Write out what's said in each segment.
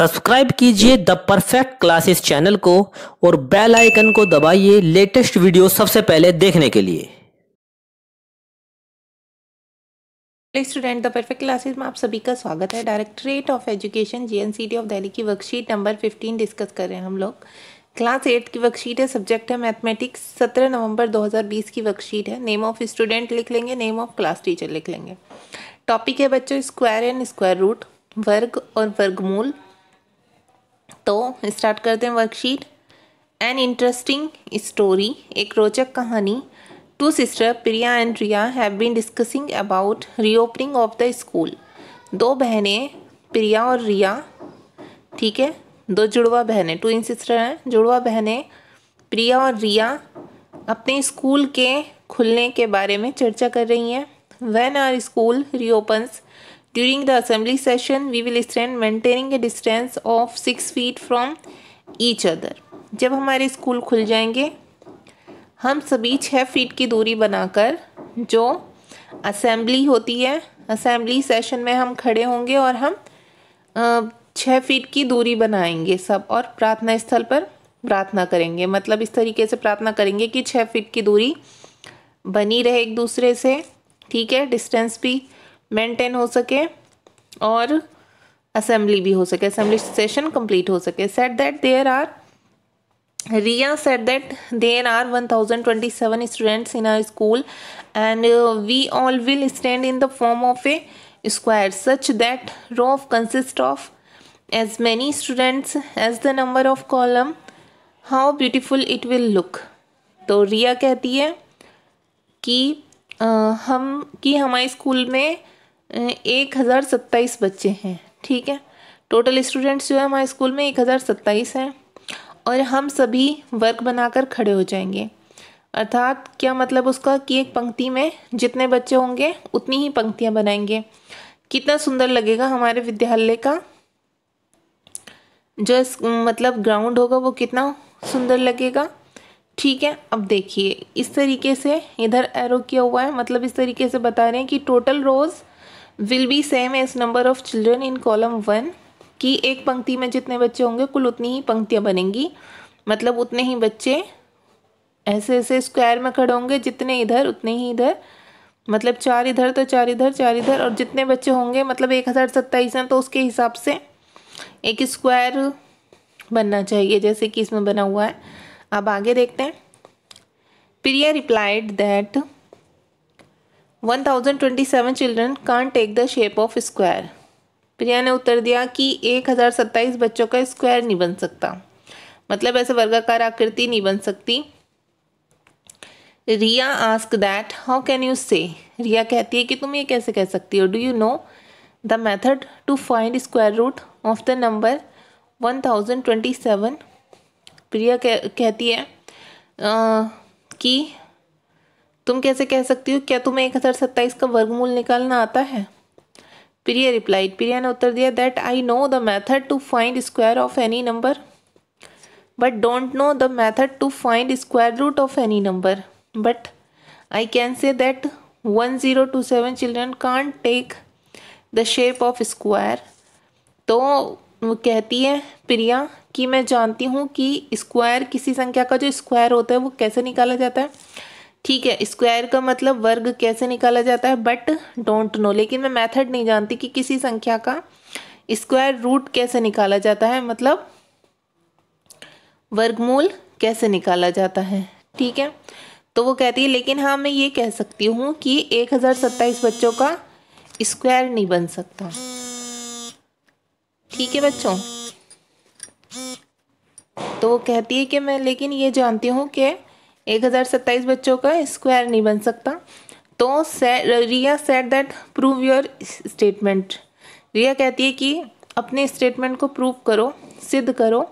Subscribe कीजिए the perfect classes channel को और बेल आइकन को दबाइए लेटेस्ट वीडियो सबसे पहले देखने के लिए। स्टूडेंट द परफेक्ट क्लासेस में आप सभी का स्वागत है। Directorate of education GNCT of Delhi की वर्कशीट नंबर 15 डिस्कस कर रहे हैं हम लोग। क्लास 8 की वर्कशीट है, सब्जेक्ट है मैथमेटिक्स। 17 नवंबर 2020 की वर्कशीट है। नेम ऑफ स्टूडेंट लिख लेंगे, नेम ऑफ क्लास टीचर लिख लेंगे। टॉपिक है बच्चों स्क्वायर एंड स्क्वायर रूट, वर्ग और वर्गमूल। तो स्टार्ट करते हैं वर्कशीट। एन इंटरेस्टिंग स्टोरी, एक रोचक कहानी। Two sister Priya and Riya have been discussing about reopening of the school. दो बहनें प्रिया और रिया, ठीक है, दो जुड़वा बहनें, ट्विन सिस्टर हैं, जुड़वा बहनें प्रिया और रिया अपने स्कूल के खुलने के बारे में चर्चा कर रही हैं। When our school reopens during the assembly session we will stand maintaining a distance of 6 feet from each other. जब हमारे स्कूल खुल जाएंगे हम सभी 6 फीट की दूरी बनाकर, जो असेंबली होती है, असेंबली सेशन में हम खड़े होंगे और हम 6 फीट की दूरी बनाएंगे सब, और प्रार्थना स्थल पर प्रार्थना करेंगे। मतलब इस तरीके से प्रार्थना करेंगे कि 6 फीट की दूरी बनी रहे एक दूसरे से, ठीक है, डिस्टेंस भी मेंटेन हो सके और असेंबली भी हो सके, असेंबली सेशन कंप्लीट हो सके। Said that there are Riya said that there are 1027 students in our school and we all will stand in the form of a square such that row consists of as many students as the number of column. How beautiful it will look. तो रिया कहती है कि हमारे school में 1027 बच्चे हैं, ठीक है। टोटल स्टूडेंट्स जो है हमारे स्कूल में 1027 हैं और हम सभी वर्ग बनाकर खड़े हो जाएंगे। अर्थात क्या मतलब उसका कि एक पंक्ति में जितने बच्चे होंगे उतनी ही पंक्तियां बनाएंगे। कितना सुंदर लगेगा हमारे विद्यालय का जो मतलब ग्राउंड होगा वो कितना सुंदर लगेगा, ठीक है। अब देखिए इस तरीके से इधर एरो किया हुआ है, मतलब इस तरीके से बता रहे हैं कि total rows will be same as number of children in column 1, कि एक पंक्ति में जितने बच्चे होंगे कुल उतनी ही पंक्तियां बनेंगी, मतलब उतने ही बच्चे ऐसे ऐसे स्क्वायर में खड़े होंगे, जितने इधर उतने ही इधर, मतलब 4 इधर तो 4 इधर 4 इधर, और जितने बच्चे होंगे मतलब 1027 हैं तो उसके हिसाब से एक स्क्वायर बनना चाहिए जैसे कि इसमें बना हुआ है। अब आगे देखते हैं। Priya replied that 1027 children can't take the shape of square. Priya ने उत्तर दिया कि 1027 बच्चों का स्क्वायर नहीं बन सकता, मतलब ऐसे वर्गाकार आकृति नहीं बन सकती। Riya ask that how can you say. Riya कहती है कि तुम ये कैसे कह सकती हो। Do you know the method to find square root of the number 1027। Priya कहती है कि तुम कैसे कह सकती हो, क्या तुम्हें 1027 का वर्गमूल निकालना आता है। प्रिया रिप्लाइड, प्रिया ने उत्तर दिया that I know the method to find square of any number but don't know the method to find square root of any number, but I can say that 1027 children can't take the shape of square. तो वो कहती है प्रिया कि मैं जानती हूँ कि square, किसी संख्या का जो स्क्वायर होता है वो कैसे निकाला जाता है, ठीक है, स्क्वायर का मतलब वर्ग कैसे निकाला जाता है, बट डोंट नो, लेकिन मैं मेथड नहीं जानती कि किसी संख्या का स्क्वायर रूट कैसे निकाला जाता है, मतलब वर्गमूल कैसे निकाला जाता है, ठीक है। तो वो कहती है लेकिन हाँ मैं ये कह सकती हूँ कि 1027 बच्चों का स्क्वायर नहीं बन सकता, ठीक है बच्चों। तो वो कहती है कि मैं लेकिन ये जानती हूँ कि 1027 बच्चों का स्क्वायर नहीं बन सकता। तो Riya said that prove your statement. Riya कहती है कि अपने स्टेटमेंट को प्रूव करो, सिद्ध करो,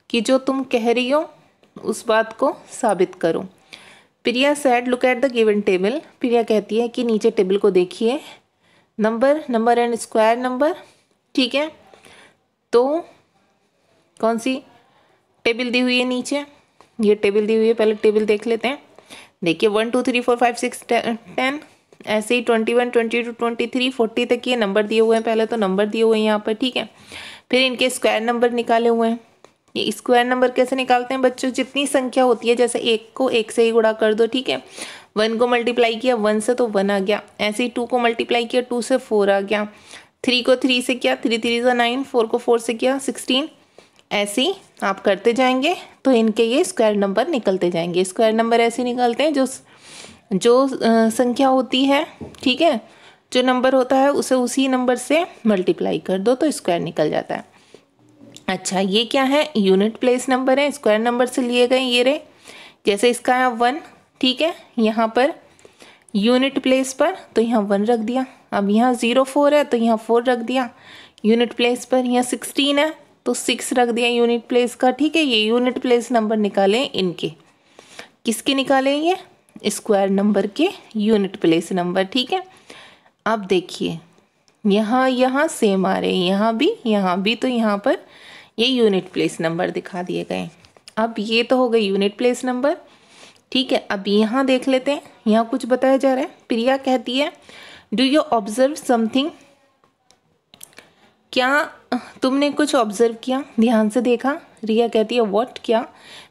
कि जो तुम कह रही हो उस बात को साबित करो। Priya said look at the given table. Priya कहती है कि नीचे टेबल को देखिए, नंबर एंड स्क्वायर नंबर, ठीक है। तो कौन सी टेबल दी हुई है नीचे, ये टेबल दी हुई है, पहले टेबल देख लेते हैं। देखिए 1 2 3 4 5 6 10 ऐसे ही 21, 22, 23, 40 तक ये नंबर दिए हुए हैं, पहले तो नंबर दिए हुए हैं यहाँ पर, ठीक है। फिर इनके स्क्वायर नंबर निकाले हुए हैं। ये स्क्वायर नंबर कैसे निकालते हैं बच्चों, जितनी संख्या होती है, जैसे 1 को 1 से ही गुणा कर दो, ठीक है। 1 को मल्टीप्लाई किया 1 से तो 1 आ गया, ऐसे ही 2 को मल्टीप्लाई किया 2 से 4 आ गया, 3 को 3 से किया 3 3 से 9, 4 को 4 से किया 16, ऐसे ही आप करते जाएंगे तो इनके ये स्क्वायर नंबर निकलते जाएंगे। स्क्वायर नंबर ऐसे निकलते हैं जो संख्या होती है, ठीक है, जो नंबर होता है उसे उसी नंबर से मल्टीप्लाई कर दो तो स्क्वायर निकल जाता है। अच्छा, ये क्या है, यूनिट प्लेस नंबर है, स्क्वायर नंबर से लिए गए ये रहे। जैसे इसका है 1, ठीक है, यहाँ पर यूनिट प्लेस पर तो यहाँ 1 रख दिया। अब यहाँ 04 है तो यहाँ 4 रख दिया यूनिट प्लेस पर। यहाँ 16 है तो 6 रख दिया यूनिट प्लेस का, ठीक है। ये यूनिट प्लेस नंबर निकाले इनके, किसके निकाले, ये स्क्वायर नंबर के यूनिट प्लेस नंबर, ठीक है। अब देखिए यहाँ सेम आ रहे हैं, यहाँ भी तो यहाँ पर ये यूनिट प्लेस नंबर दिखा दिए गए। अब ये तो हो गए यूनिट प्लेस नंबर, ठीक है। अब यहाँ देख लेते हैं, यहाँ कुछ बताया जा रहा है। प्रिया कहती है डू यू ऑब्जर्व समथिंग, क्या तुमने कुछ ऑब्जर्व किया, ध्यान से देखा। रिया कहती है व्हाट, क्या।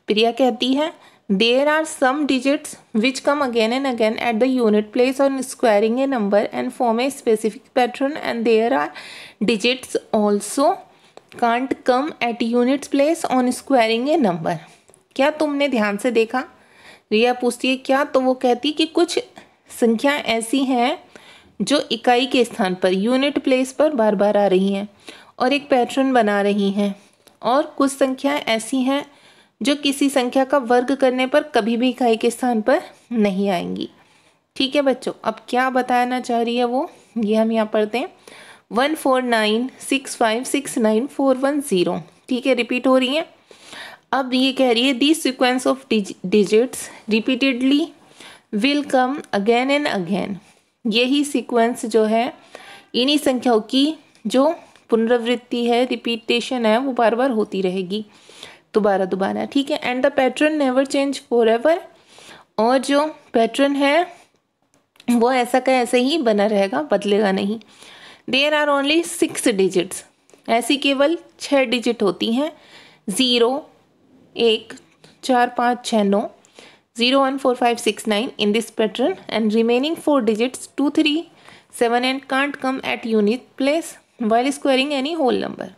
प्रिया कहती है there are some digits which come again and again at the unit place on squaring a number and form a specific pattern and there are digits also can't come at units place on squaring a number. क्या तुमने ध्यान से देखा, रिया पूछती है क्या, तो वो कहती है कि कुछ संख्या ऐसी हैं जो इकाई के स्थान पर यूनिट प्लेस पर बार बार आ रही हैं और एक पैटर्न बना रही हैं, और कुछ संख्याएं ऐसी हैं जो किसी संख्या का वर्ग करने पर कभी भी इकाई के स्थान पर नहीं आएंगी, ठीक है बच्चों। अब क्या बताना चाह रही है वो, ये हम यहाँ पढ़ते हैं 14965694110, ठीक है, रिपीट हो रही है। अब ये कह रही है the sequence of digits repeatedly will come again and again. यही सीक्वेंस जो है, इन्हीं संख्याओं की जो पुनरावृत्ति है, रिपीटेशन है, वो बार बार होती रहेगी, दोबारा, ठीक है। And the pattern never change for ever, और जो पैटर्न है वो ऐसा का ऐसा ही बना रहेगा, बदलेगा नहीं। देयर आर ओनली 6 डिजिट्स, ऐसी केवल 6 डिजिट होती हैं, 0 1 4 5 6 9, 0 1 4 5 6 9 in this pattern, and remaining 4 digits 2 3 7 and can't come at unit place while squaring any whole number।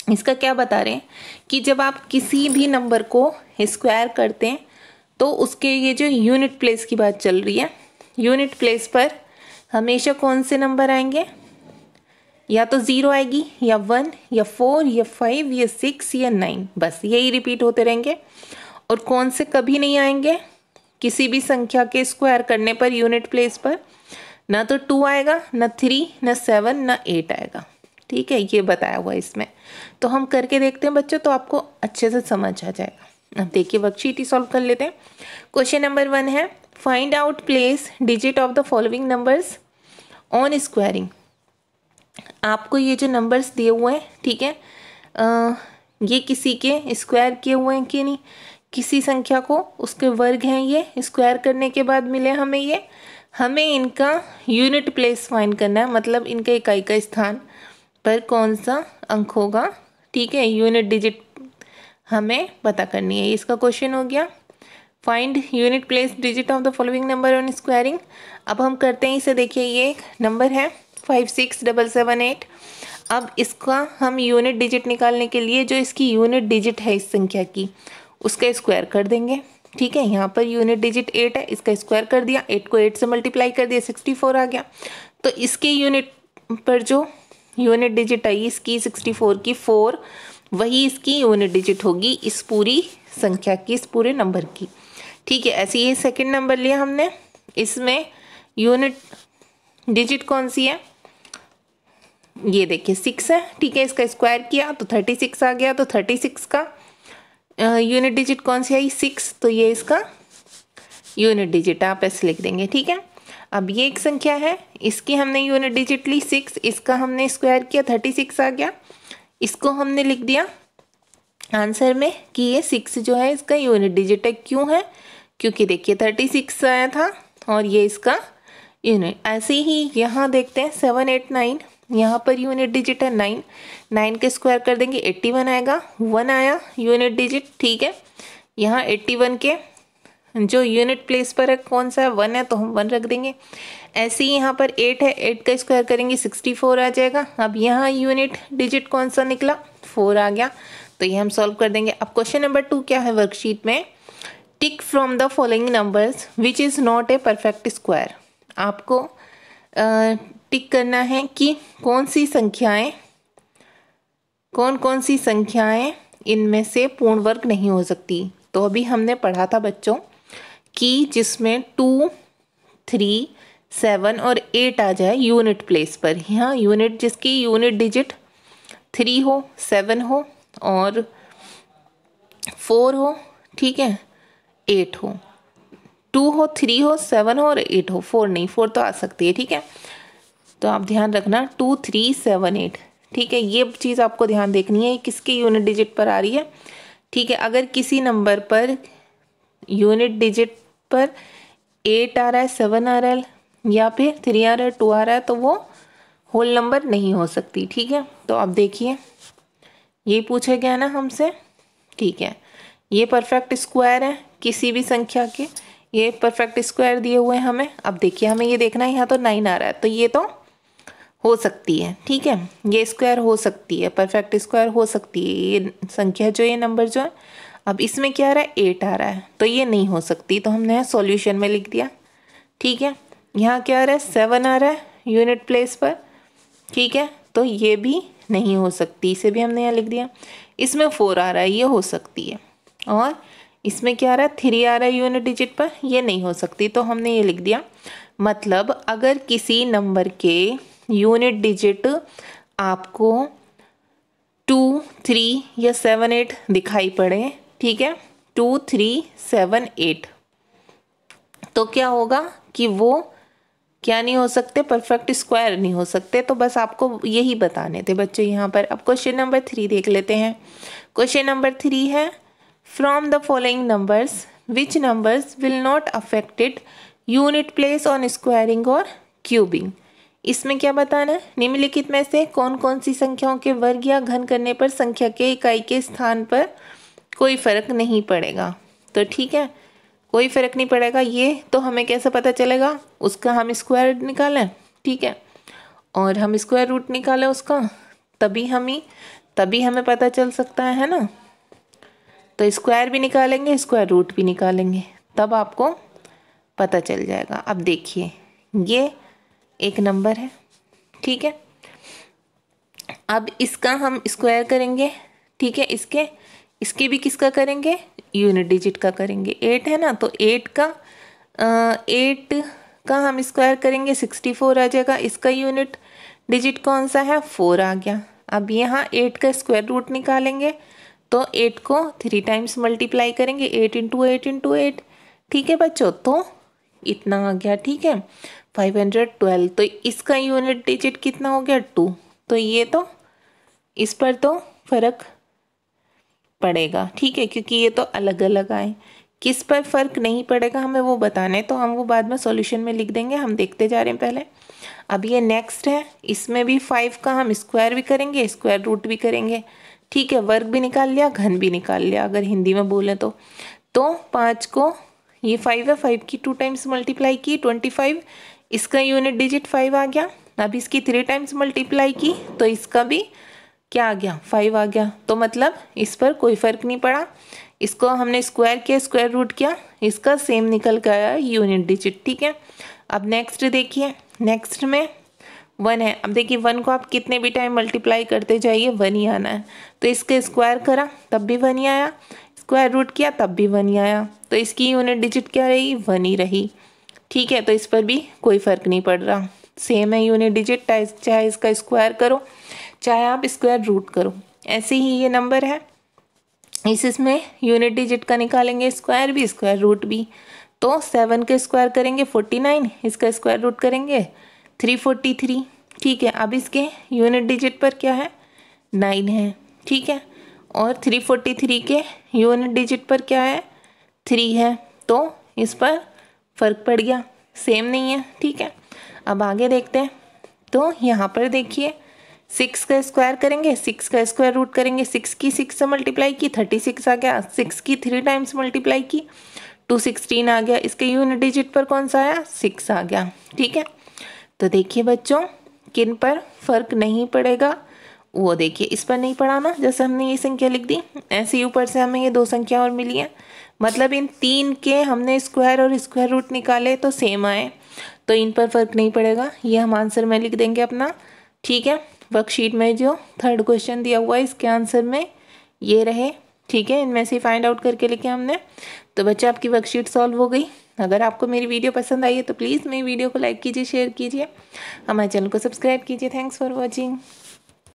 इसका क्या बता रहे हैं कि जब आप किसी भी नंबर को स्क्वायर करते हैं तो उसके ये जो यूनिट प्लेस की बात चल रही है, यूनिट प्लेस पर हमेशा कौन से नंबर आएंगे, या तो 0 आएगी, या 1, या 4, या 5, या 6, या 9, बस यही रिपीट होते रहेंगे। और कौन से कभी नहीं आएंगे, किसी भी संख्या के स्क्वायर करने पर यूनिट प्लेस पर ना तो 2 आएगा, ना 3, ना 7, ना 8 आएगा, ठीक है, ये बताया हुआ है इसमें। तो हम करके देखते हैं बच्चों, तो आपको अच्छे से समझ आ जाएगा। अब देखिए वर्कशीट ही सॉल्व कर लेते हैं। क्वेश्चन नंबर 1 है find out place digit of the following numbers on squaring. आपको ये जो नंबर्स दिए हुए हैं, ठीक है, ये किसी के स्क्वायर किए हुए हैं कि नहीं, किसी संख्या को उसके वर्ग हैं, ये स्क्वायर करने के बाद मिले हमें ये, हमें इनका यूनिट प्लेस फाइंड करना है, मतलब इनके इकाई का स्थान पर कौन सा अंक होगा, ठीक है, यूनिट डिजिट हमें पता करनी है। इसका क्वेश्चन हो गया find unit place digit of the following number on squaring. अब हम करते हैं इसे, देखिए ये एक नंबर है 56778। अब इसका हम यूनिट डिजिट निकालने के लिए जो इसकी यूनिट डिजिट है इस संख्या की, उसका स्क्वायर कर देंगे, ठीक है। यहाँ पर यूनिट डिजिट 8 है, इसका स्क्वायर कर दिया, 8 को 8 से मल्टीप्लाई कर दिया, 64 आ गया। तो इसके यूनिट पर जो यूनिट डिजिट आई इसकी 64 की 4, वही इसकी यूनिट डिजिट होगी इस पूरी संख्या की, इस पूरे नंबर की, ठीक है। ऐसे ये सेकंड नंबर लिया हमने, इसमें यूनिट डिजिट कौन सी है, ये देखिए 6 है, ठीक है। इसका स्क्वायर किया तो 36 आ गया, तो 36 का यूनिट डिजिट कौन सी आई, 6, तो ये इसका यूनिट डिजिट आप ऐसे लिख देंगे, ठीक है। अब ये एक संख्या है, इसकी हमने यूनिट डिजिट ली 6, इसका हमने स्क्वायर किया 36 आ गया, इसको हमने लिख दिया आंसर में कि ये 6 जो है इसका यूनिट डिजिट है। क्यों है, क्योंकि देखिए 36 आया था और ये इसका यूनिट। ऐसे ही यहाँ देखते हैं 7 8 9, यहाँ पर यूनिट डिजिट है 9, 9 के स्क्वायर कर देंगे 81 आएगा, 1 आया यूनिट डिजिट, ठीक है। यहाँ 81 के जो यूनिट प्लेस पर है कौन सा है, 1 है, तो हम 1 रख देंगे। ऐसे ही यहाँ पर 8 है, 8 का स्क्वायर करेंगे 64 आ जाएगा। अब यहाँ यूनिट डिजिट कौन सा निकला, 4 आ गया, तो ये हम सॉल्व कर देंगे। अब क्वेश्चन नंबर 2 क्या है वर्कशीट में, tick from the following numbers which is not a perfect square. आपको टिक करना है कि कौन कौन सी संख्याएं इनमें से पूर्ण वर्ग नहीं हो सकती। तो अभी हमने पढ़ा था बच्चों कि जिसमें 2, 3, 7 और 8 आ जाए यूनिट प्लेस पर, यहाँ यूनिट जिसकी यूनिट डिजिट 3 हो, 7 हो और 4 हो, ठीक है, 8 हो, 2 हो, 3 हो, 7 हो और 8 हो, 4 नहीं, 4 तो आ सकती है, ठीक है। तो आप ध्यान रखना 2, 3, 7, 8, ठीक है, ये चीज़ आपको ध्यान देखनी है किसके यूनिट डिजिट पर आ रही है, ठीक है। अगर किसी नंबर पर यूनिट डिजिट पर 8 आ रहा है, 7 आ रहा है या फिर 3 आ रहा है, 2 आ रहा है, तो वो होल नंबर नहीं हो सकती, ठीक है। तो अब देखिए ये पूछा गया ना हमसे, ठीक है, ये परफेक्ट स्क्वायर है किसी भी संख्या के, ये परफेक्ट स्क्वायर दिए हुए हैं हमें। अब देखिए हमें ये देखना है, यहाँ तो 9 आ रहा है, तो ये तो हो सकती है, ठीक है, ये स्क्वायर हो सकती है, परफेक्ट स्क्वायर हो सकती है ये संख्या, जो ये नंबर जो है। अब इसमें क्या आ रहा है, 8 आ रहा है, तो ये नहीं हो सकती, तो हमने सॉल्यूशन में लिख दिया, ठीक है। यहाँ क्या आ रहा है, 7 आ रहा है यूनिट प्लेस पर, ठीक है, तो ये भी नहीं हो सकती, इसे भी हमने यहाँ लिख दिया। इसमें 4 आ रहा है, ये हो सकती है, और इसमें क्या आ रहा है, 3 आ रहा है यूनिट डिजिट पर, ये नहीं हो सकती, तो हमने ये लिख दिया। मतलब अगर किसी नंबर के यूनिट डिजिट आपको 2, 3 या 7, 8 दिखाई पड़े, ठीक है, 2, 3, 7, 8, तो क्या होगा कि वो क्या नहीं हो सकते, परफेक्ट स्क्वायर नहीं हो सकते। तो बस आपको यही बताने थे बच्चों यहाँ पर। अब क्वेश्चन नंबर 3 देख लेते हैं। क्वेश्चन नंबर 3 है, from the following numbers which numbers will not affected unit place on squaring और क्यूबिंग। इसमें क्या बताना है, निम्नलिखित में से कौन कौन सी संख्याओं के वर्ग या घन करने पर संख्या के इकाई के स्थान पर कोई फर्क नहीं पड़ेगा। तो ठीक है, कोई फर्क नहीं पड़ेगा, ये तो हमें कैसे पता चलेगा, उसका हम स्क्वायर निकालें, ठीक है, और हम स्क्वायर रूट निकालें उसका, तभी हमें पता चल सकता है ना। तो स्क्वायर भी निकालेंगे, स्क्वायर रूट भी निकालेंगे, तब आपको पता चल जाएगा। अब देखिए ये एक नंबर है, ठीक है, अब इसका हम स्क्वायर करेंगे, ठीक है, इसके भी किसका करेंगे, यूनिट डिजिट का करेंगे। 8 है ना, तो 8 का हम स्क्वायर करेंगे 64 आ जाएगा। इसका यूनिट डिजिट कौन सा है, 4 आ गया। अब यहाँ 8 का स्क्वायर रूट निकालेंगे, तो 8 को 3 टाइम्स मल्टीप्लाई करेंगे, 8 इंटू 8 इंटू 8, ठीक है बच्चों, तो इतना आ गया, ठीक है, 512। तो इसका यूनिट डिजिट कितना हो गया, 2। तो ये तो इस पर तो फर्क पड़ेगा, ठीक है, क्योंकि ये तो अलग अलग आए। किस पर फर्क नहीं पड़ेगा हमें वो बताने, तो हम वो बाद में सॉल्यूशन में लिख देंगे, हम देखते जा रहे हैं पहले। अब ये नेक्स्ट है, इसमें भी 5 का हम स्क्वायर भी करेंगे, स्क्वायर रूट भी करेंगे, ठीक है, वर्ग भी निकाल लिया, घन भी निकाल लिया अगर हिंदी में बोले तो 5 को, ये 5 है, 5 की 2 टाइम्स मल्टीप्लाई की 25, इसका यूनिट डिजिट 5 आ गया। अब इसकी 3 टाइम्स मल्टीप्लाई की तो इसका भी क्या आ गया, 5 आ गया। तो मतलब इस पर कोई फर्क नहीं पड़ा, इसको हमने स्क्वायर किया, स्क्वायर रूट किया, इसका सेम निकल के आया यूनिट डिजिट, ठीक है। अब नेक्स्ट देखिए, नेक्स्ट में 1 है। अब देखिए 1 को आप कितने भी टाइम मल्टीप्लाई करते जाइए 1 ही आना है, तो इसके स्क्वायर करा तब भी 1 ही आया, स्क्वायर रूट किया तब भी 1 ही आया, तो इसकी यूनिट डिजिट क्या रही, 1 ही रही, ठीक है। तो इस पर भी कोई फर्क नहीं पड़ रहा, सेम है यूनिट डिजिट, चाहे इसका स्क्वायर करो चाहे आप स्क्वायर रूट करो। ऐसे ही ये नंबर है, इसमें यूनिट डिजिट का निकालेंगे, स्क्वायर भी स्क्वायर रूट भी। तो 7 के स्क्वायर करेंगे 49, इसका स्क्वायर रूट करेंगे 343, ठीक है। अब इसके यूनिट डिजिट पर क्या है, 9 है, ठीक है, और 343 के यूनिट डिजिट पर क्या है, 3 है, तो इस पर फर्क पड़ गया, सेम नहीं है, ठीक है। अब आगे देखते हैं। तो यहाँ पर देखिए 6 का स्क्वायर करेंगे, 6 का स्क्वायर रूट करेंगे, 6 की 6 से मल्टीप्लाई की 36 आ गया, 6 की 3 टाइम्स मल्टीप्लाई की 216 आ गया। इसके यूनिट डिजिट पर कौन सा आया? 6 आ गया। ठीक है, तो देखिए बच्चों किन पर फर्क नहीं पड़ेगा, वो देखिए इस पर नहीं पड़ा ना, जैसे हमने ये संख्या लिख दी, ऐसे ही ऊपर से हमें ये 2 संख्या और मिली है, मतलब इन 3 के हमने स्क्वायर और स्क्वायर रूट निकाले तो सेम आए, तो इन पर फर्क नहीं पड़ेगा। ये हम आंसर में लिख देंगे अपना। ठीक है, वर्कशीट में जो 3rd क्वेश्चन दिया हुआ है इसके आंसर में ये रहे। ठीक है, इनमें से फाइंड आउट करके लिखे हमने। तो बच्चे आपकी वर्कशीट सॉल्व हो गई। अगर आपको मेरी वीडियो पसंद आई है तो प्लीज़ मेरी वीडियो को लाइक कीजिए, शेयर कीजिए, हमारे चैनल को सब्सक्राइब कीजिए। Thanks for watching.